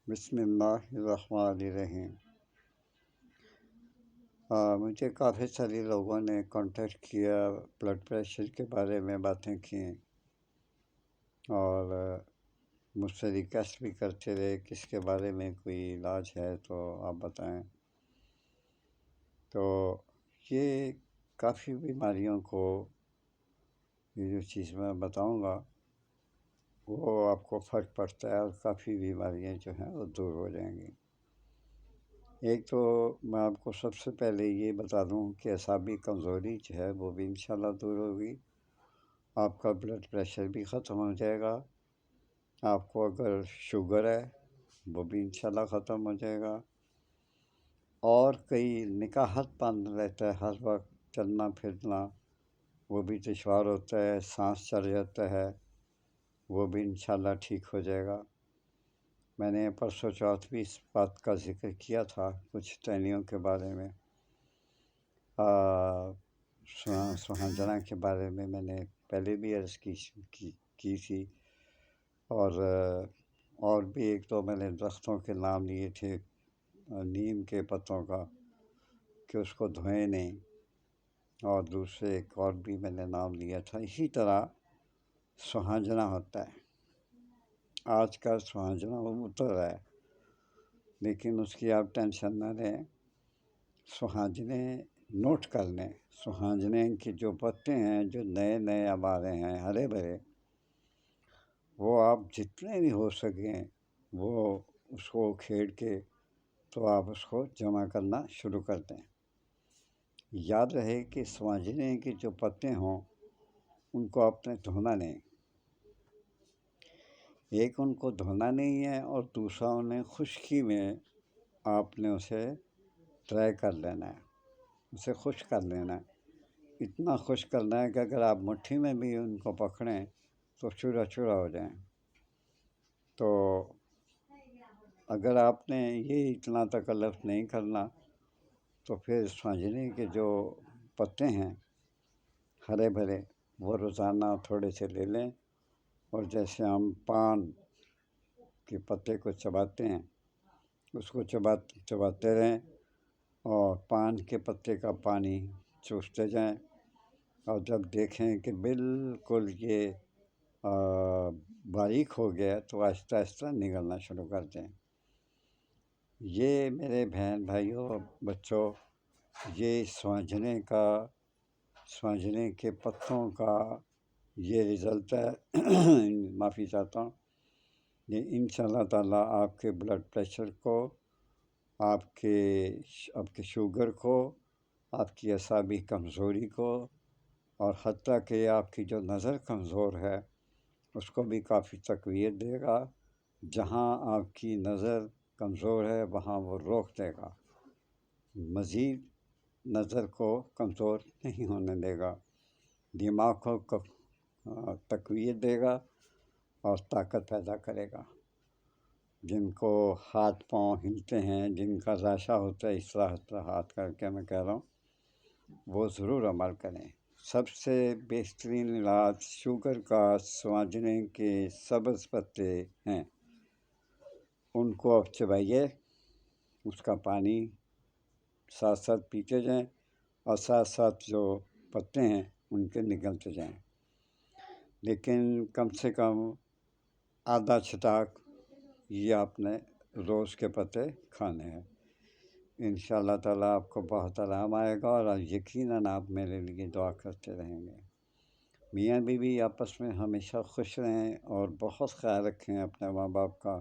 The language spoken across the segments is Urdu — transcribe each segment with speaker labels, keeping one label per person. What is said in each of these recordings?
Speaker 1: بسم اللہ الرحمن الرحیم۔ مجھے کافی سارے لوگوں نے کانٹیکٹ کیا، بلڈ پریشر کے بارے میں باتیں کی اور مجھ سے ریکویسٹ بھی کرتے رہے کہ اس کے بارے میں کوئی علاج ہے تو آپ بتائیں۔ تو یہ کافی بیماریوں کو یہ جو چیز میں بتاؤں گا وہ آپ کو فرق پڑتا ہے اور کافی بیماریاں جو ہیں وہ دور ہو جائیں گی۔ ایک تو میں آپ کو سب سے پہلے یہ بتا دوں کہ اعصابی کمزوری جو ہے وہ بھی انشاءاللہ دور ہوگی، آپ کا بلڈ پریشر بھی ختم ہو جائے گا، آپ کو اگر شوگر ہے وہ بھی انشاءاللہ ختم ہو جائے گا، اور کئی نکاہت پن رہتا ہے ہر وقت، چلنا پھرنا وہ بھی دشوار ہوتا ہے، سانس چڑھ جاتا ہے وہ بھی انشاءاللہ ٹھیک ہو جائے گا۔ میں نے پرسوں چوتھ بھی اس بات کا ذکر کیا تھا کچھ ٹہنیوں کے بارے میں، سہانجنا کے بارے میں نے پہلے بھی عرض کی تھی، اور بھی ایک دو میں نے درختوں کے نام لیے تھے، نیم کے پتوں کا کہ اس کو دھوئیں نہیں، اور دوسرے ایک اور بھی میں نے نام لیا تھا۔ اسی طرح سہانجنا ہوتا ہے، آج کا سہانجنا وہ اتر رہا ہے، لیکن اس کی آپ ٹینشن نہ لیں، سہانجنے نوٹ کر لیں۔ سہانجنے کے جو پتے ہیں جو نئے نئے اب آ رہے ہیں ہرے بھرے، وہ آپ جتنے بھی ہو سکیں وہ اس کو کھیڑ کے تو آپ اس کو جمع کرنا شروع کر دیں۔ یاد رہے کہ سہانجنے کے جو پتے ہوں ان کو آپ نے دھونا نہیں، ایک ان کو دھونا نہیں ہے، اور دوسرا انہیں خشکی میں آپ نے اسے ڈرائی کر لینا ہے، اسے خشک کر لینا ہے، اتنا خشک کرنا ہے کہ اگر آپ مٹھی میں بھی ان کو پکڑیں تو چورا چورا ہو جائیں۔ تو اگر آپ نے یہ اتنا تکلف نہیں کرنا تو پھر سہانجنے کے جو پتے ہیں ہرے بھرے وہ روزانہ تھوڑے سے لے لیں، اور جیسے ہم پان کے پتے کو چباتے ہیں اس کو چباتے رہیں، اور پان کے پتے کا پانی چوستے جائیں، اور جب دیکھیں کہ بالکل یہ باریک ہو گیا تو آہستہ آہستہ نگلنا شروع کر دیں۔ یہ میرے بہن بھائیوں بچوں، یہ سہانجنے کے پتوں کا یہ رزلٹ ہے۔ معافی چاہتا ہوں۔ یہ انشاءاللہ تعالیٰ آپ کے بلڈ پریشر کو، آپ کے شوگر کو، آپ کی اعصابی کمزوری کو، اور حتیٰ کہ آپ کی جو نظر کمزور ہے اس کو بھی کافی تقویت دے گا۔ جہاں آپ کی نظر کمزور ہے وہاں وہ روک دے گا، مزید نظر کو کمزور نہیں ہونے دے گا، دماغ کو تقویت دے گا اور طاقت پیدا کرے گا۔ جن کو ہاتھ پاؤں ہلتے ہیں، جن کا راشا ہوتا ہے اس طرح ہاتھ کر کے میں کہہ رہا ہوں، وہ ضرور عمل کریں۔ سب سے بہترین علاج شوگر کا سہانجنے کے سبز پتے ہیں، ان کو آپ چبائیے، اس کا پانی ساتھ ساتھ پیتے جائیں، اور ساتھ ساتھ جو پتے ہیں ان کے نگلتے جائیں، لیکن کم سے کم آدھا چھٹاک یہ آپ نے روز کے پتے کھانے ہیں۔ انشاءاللہ تعالیٰ آپ کو بہت آرام آئے گا، اور یقیناً آپ میرے لیے دعا کرتے رہیں گے۔ میاں بیوی آپس میں ہمیشہ خوش رہیں اور بہت خیال رکھیں اپنے ماں باپ کا۔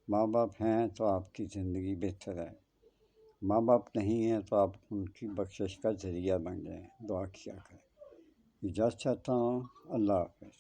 Speaker 1: ماں باپ ہیں تو آپ کی زندگی بہتر ہے، ماں باپ نہیں ہیں تو آپ ان کی بخشش کا ذریعہ بن جائیں۔ دعا کیا کریں۔ اجازت چاہتا ہوں۔ اللہ حافظ۔